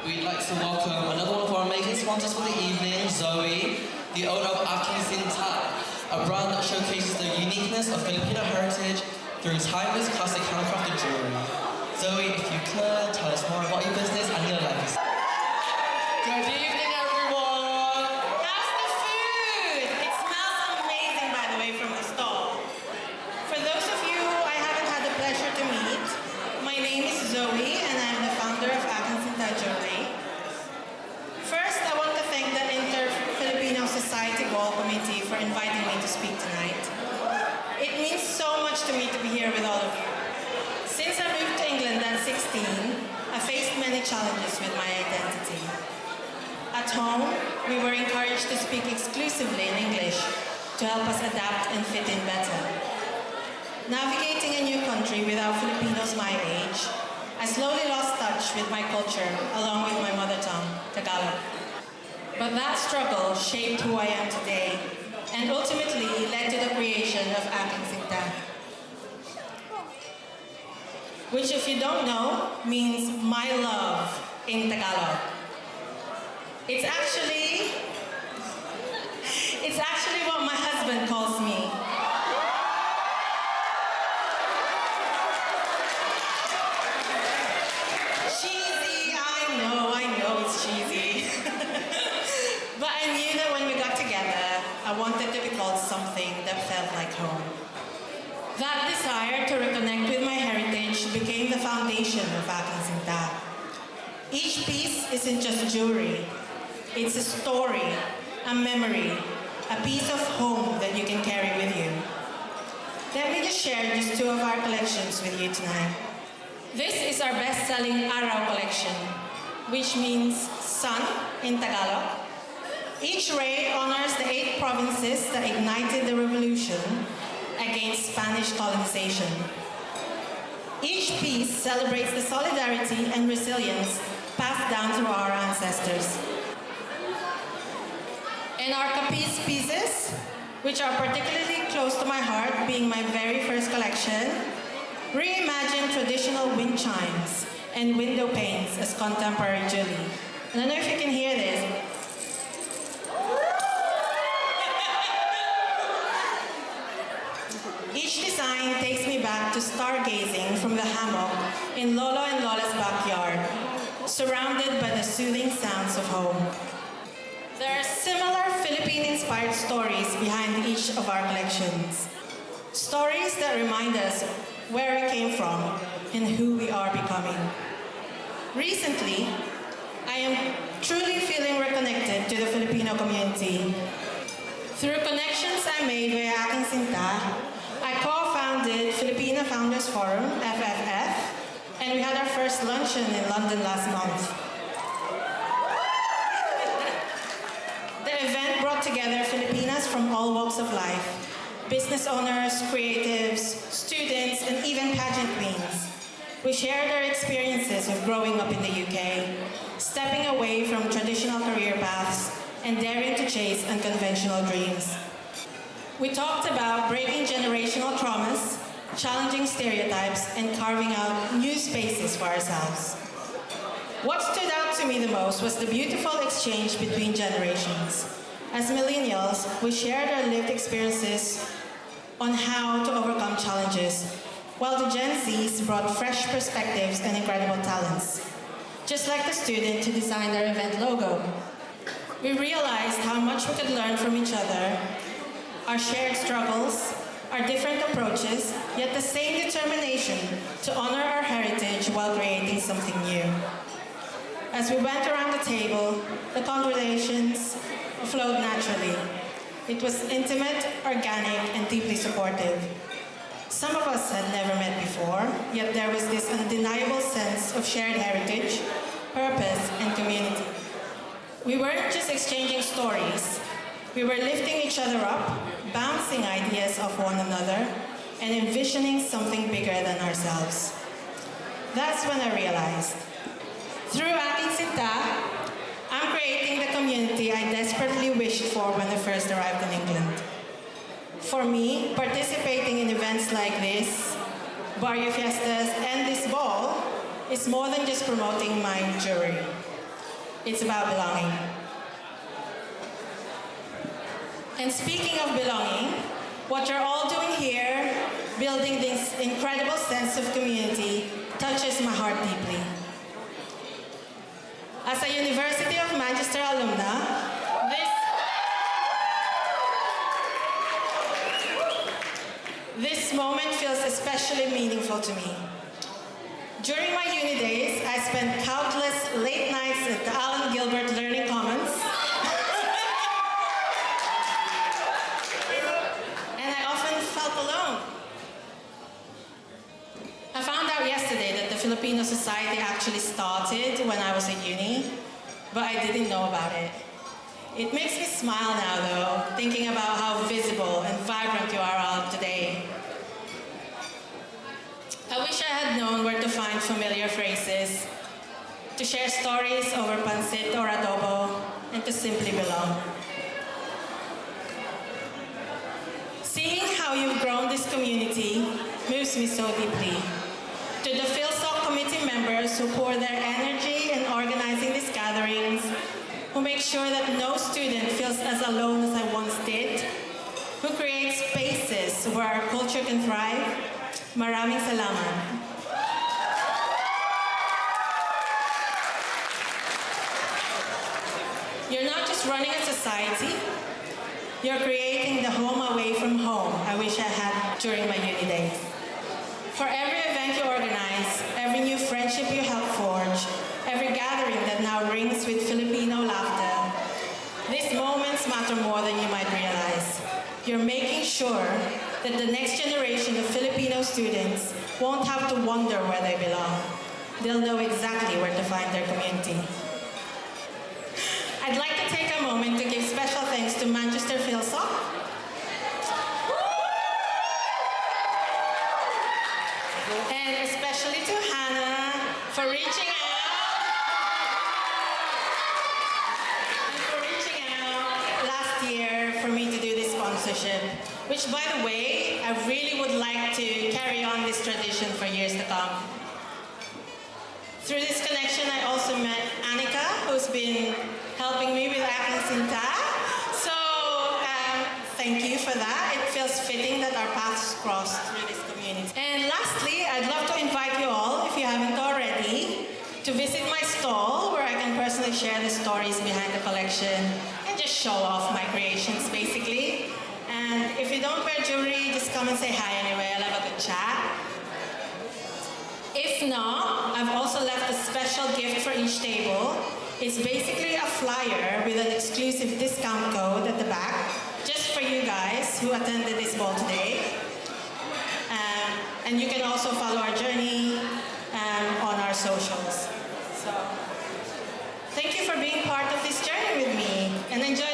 we'd like to welcome another one of our amazing sponsors for the evening, Zoey, the owner of Aking Sinta, a brand that showcases the uniqueness of Filipino heritage through timeless classic handcrafted jewellery. Zoey, if you could, tell us more about your business and your life. Good evening, everyone! How's the food? It smells amazing, by the way, from the stall. For those of you I haven't had the pleasure to meet, my name is Zoey and I'm the founder of Aking Sinta Jewellery. First, I want to thank the Inter-FilSoc Society Ball Committee for inviting me to speak tonight. It means so much to me to be here with all of you. Since I moved to England at 16, I faced many challenges with my identity. At home, we were encouraged to speak exclusively in English to help us adapt and fit in better. Navigating a new country without Filipinos my age, I slowly lost touch with my culture along with my mother tongue, Tagalog. But that struggle shaped who I am today and ultimately led to the creation of Aking Sinta, which, if you don't know, means my love in Tagalog. It's actually what my husband calls me. Cheesy, I know it's cheesy. But I knew that when we got together, I wanted to be called something that felt like home. That desire to reconnect with my heritage became the foundation of Aking Sinta. Each piece isn't just jewelry. It's a story, a memory, a piece of home that you can carry with you. Let me just share just two of our collections with you tonight. This is our best-selling Araw collection, which means sun in Tagalog. Each ray honors the 8 provinces that ignited the revolution against Spanish colonization. Each piece celebrates the solidarity and resilience passed down through our ancestors. And our Capiz pieces, which are particularly close to my heart, being my very first collection, reimagine traditional wind chimes and window panes as contemporary jewelry. I don't know if you can hear this. Each design takes me back to stargazing from the hammock in Lolo and Lola's backyard, surrounded by the soothing sounds of home. There are similar Philippine-inspired stories behind each of our collections. Stories that remind us where we came from and who we are becoming. Recently, I am truly feeling reconnected to the Filipino community. Through connections I made via Aking Sinta, I co-founded Filipina Founders Forum, FFF, and we had our first luncheon in London last month. The event brought together Filipinas from all walks of life, business owners, creatives, students, and even pageant queens. We shared our experiences of growing up in the UK, stepping away from traditional career paths, and daring to chase unconventional dreams. We talked about breaking generational traumas, challenging stereotypes, and carving out new spaces for ourselves. What stood out to me the most was the beautiful exchange between generations. As millennials, we shared our lived experiences on how to overcome challenges, while the Gen Zs brought fresh perspectives and incredible talents, just like the student who designed our event logo. We realized how much we could learn from each other, our shared struggles, our different approaches, yet the same determination to honor our heritage while creating something new. As we went around the table, the conversations flowed naturally. It was intimate, organic, and deeply supportive. Some of us had never met before, yet there was this undeniable sense of shared heritage, purpose, and community. We weren't just exchanging stories. We were lifting each other up, bouncing ideas off one another, and envisioning something bigger than ourselves. That's when I realized, through Aking Sinta, I'm creating the community I desperately wished for when I first arrived in England. For me, participating in events like this, Barrio Fiestas, and this ball is more than just promoting my jewelry. It's about belonging. And speaking of belonging, what you're all doing here, building this incredible sense of community, touches my heart deeply. As a University of Manchester alumna, this moment feels especially meaningful to me. During my uni days, I spent countless late nights at the Alan Gilbert Learning Commons. And I often felt alone. I found out yesterday that the Filipino Society actually started when I was at uni, but I didn't know about it. It makes me smile now, though, thinking about how visible and vibrant you are all today. I wish I had known where to find familiar phrases, to share stories over pancit or adobo, and to simply belong. Seeing how you've grown this community moves me so deeply. To the FilSoc committee members who pour their energy in organizing these gatherings, who make sure that no student feels as alone as I once did, who create spaces where our culture can thrive, maraming salamat. You're not just running a society, you're creating the home away from home I wish I had during my uni days. For every event you organize, every new friendship you help forge, every gathering that now rings with Filipino laughter, these moments matter more than you might realize. You're making sure that the next generation of Filipino students won't have to wonder where they belong. They'll know exactly where to find their community. I'd like to take a moment to give special thanks to Manchester FilSoc, and especially to Hannah for reaching out last year for me to do this sponsorship, which, by the way, I really would like to carry on this tradition for years to come. Through this connection, I also met Annika, who's been helping me with Aking Sinta. So thank you for that. It feels fitting that our paths crossed through this community. And lastly, I'd love to invite you all, if you haven't already, to visit my stall where I can personally share the stories behind the collection and just show off my creations, basically. And if you don't wear jewelry, just come and say hi anyway. I'll have a good chat. If not, I've also left a special gift for each table. It's basically a flyer with an exclusive discount code at the back, just for you guys who attended this ball today. And you can also follow our journey on our socials. So, thank you for being part of this journey with me, and enjoy